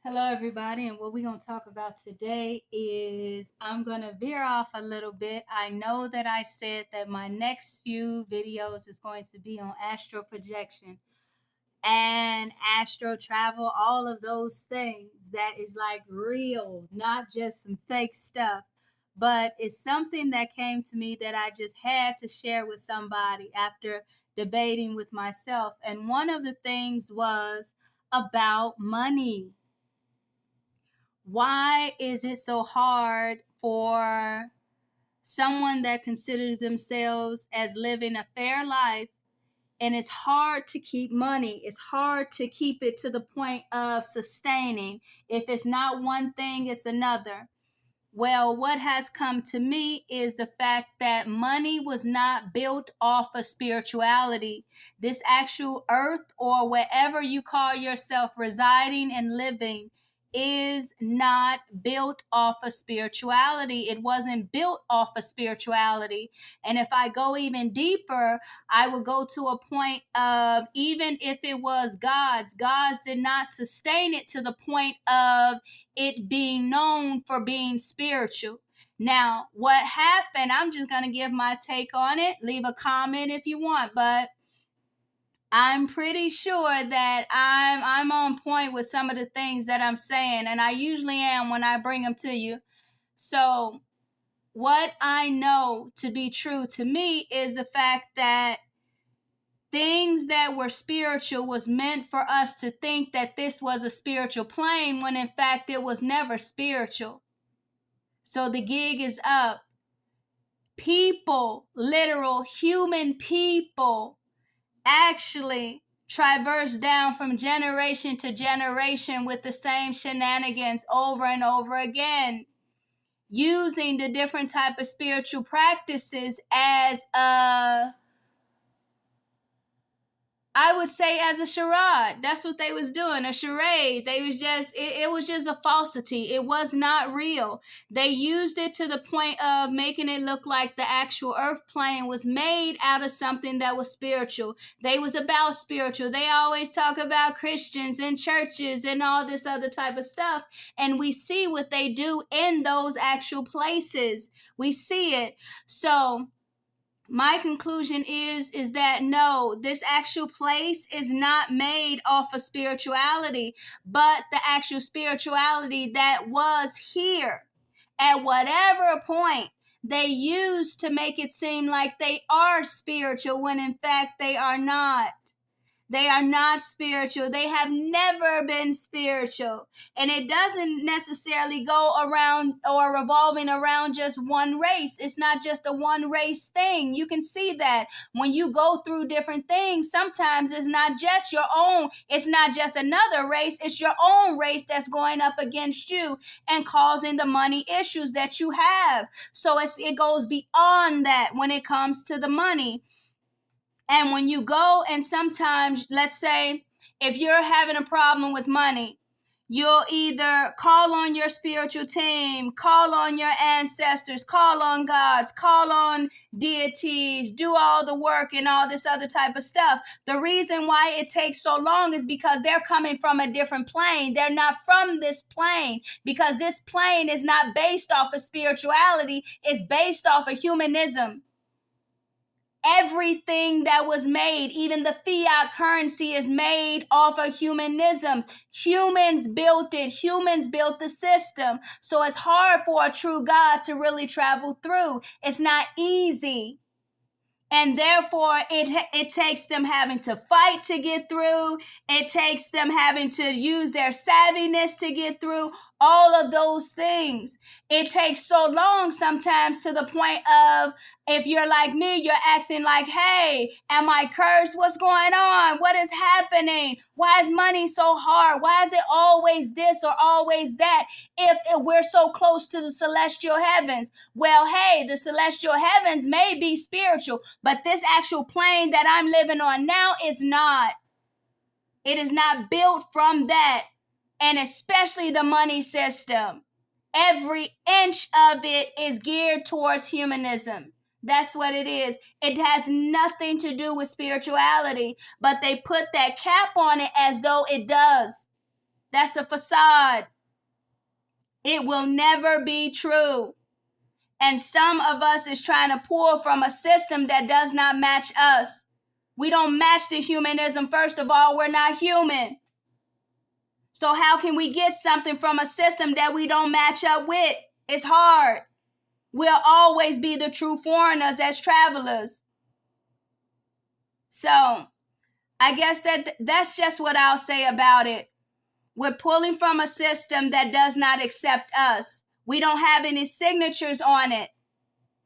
Hello, everybody, and what we're going to talk about today is I'm going to veer off a little bit. I know that I said that my next few videos is going to be on astral projection and astral travel, all of those things that is like real, not just some fake stuff. But it's something that came to me that I just had to share with somebody after debating with myself. And one of the things was about money. Why is it so hard for someone that considers themselves as living a fair life, and it's hard to keep money? It's hard to keep it to the point of sustaining. If it's not one thing, it's another. Well, what has come to me is the fact that money was not built off of spirituality. This actual earth, or wherever you call yourself residing and living, is not built off of spirituality. It wasn't built off of spirituality. And if I go even deeper, I would go to a point of, even if it was God's did not sustain it to the point of it being known for being spiritual. Now, what happened, I'm just going to give my take on it. Leave a comment if you want, but I'm pretty sure that I'm on point with some of the things that I'm saying, and I usually am when I bring them to you. So, what I know to be true to me is the fact that things that were spiritual was meant for us to think that this was a spiritual plane, when in fact it was never spiritual. So the gig is up. People, literal human people, actually traverse down from generation to generation with the same shenanigans over and over again, using the different type of spiritual practices as I would say as a charade. That's what they was doing, a charade. They was just, it was just a falsity. It was not real. They used it to the point of making it look like the actual earth plane was made out of something that was spiritual. They was about spiritual. They always talk about Christians and churches and all this other type of stuff. And we see what they do in those actual places. We see it. So my conclusion is that no, this actual place is not made off of spirituality, but the actual spirituality that was here at whatever point they used to make it seem like they are spiritual, when in fact they are not. They are not spiritual. They have never been spiritual. And it doesn't necessarily go around or revolving around just one race. It's not just a one race thing. You can see that when you go through different things, sometimes it's not just your own. It's not just another race. It's your own race that's going up against you and causing the money issues that you have. So it goes beyond that when it comes to the money. And when you go, and sometimes, let's say, if you're having a problem with money, you'll either call on your spiritual team, call on your ancestors, call on gods, call on deities, do all the work and all this other type of stuff. The reason why it takes so long is because they're coming from a different plane. They're not from this plane, because this plane is not based off of spirituality. It's based off of humanism. Everything that was made, even the fiat currency, is made off of humanism. Humans built it. Humans built the system. So it's hard for a true God to really travel through. It's not easy. And therefore, it takes them having to fight to get through. It takes them having to use their savviness to get through. All of those things. It takes so long sometimes, to the point of, if you're like me, you're asking like, hey, am I cursed? What's going on? What is happening? Why is money so hard? Why is it always this or always that? If we're so close to the celestial heavens. Well, hey, the celestial heavens may be spiritual, but this actual plane that I'm living on now is not. It is not built from that. And especially the money system. Every inch of it is geared towards humanism. That's what it is. It has nothing to do with spirituality, but they put that cap on it as though it does. That's a facade. It will never be true. And some of us is trying to pull from a system that does not match us. We don't match the humanism. First of all, we're not human. So how can we get something from a system that we don't match up with? It's hard. We'll always be the true foreigners as travelers. So I guess that's just what I'll say about it. We're pulling from a system that does not accept us. We don't have any signatures on it.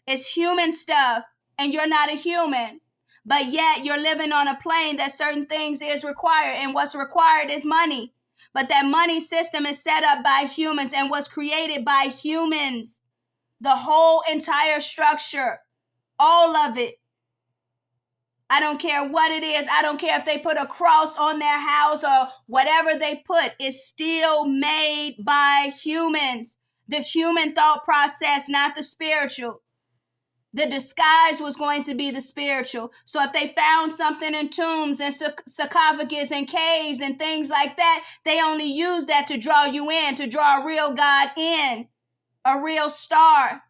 It's human stuff, and you're not a human. But yet you're living on a plane that certain things is required, and what's required is money. But that money system is set up by humans and was created by humans. The whole entire structure, all of it. I don't care what it is. I don't care if they put a cross on their house or whatever they put. It's still made by humans. The human thought process, not the spiritual. The disguise was going to be the spiritual. So if they found something in tombs and sarcophagus and caves and things like that, they only used that to draw you in, to draw a real God in, a real star.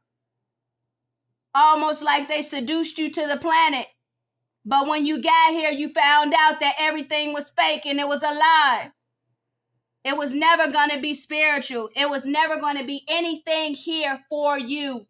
Almost like they seduced you to the planet. But when you got here, you found out that everything was fake and it was a lie. It was never going to be spiritual. It was never going to be anything here for you.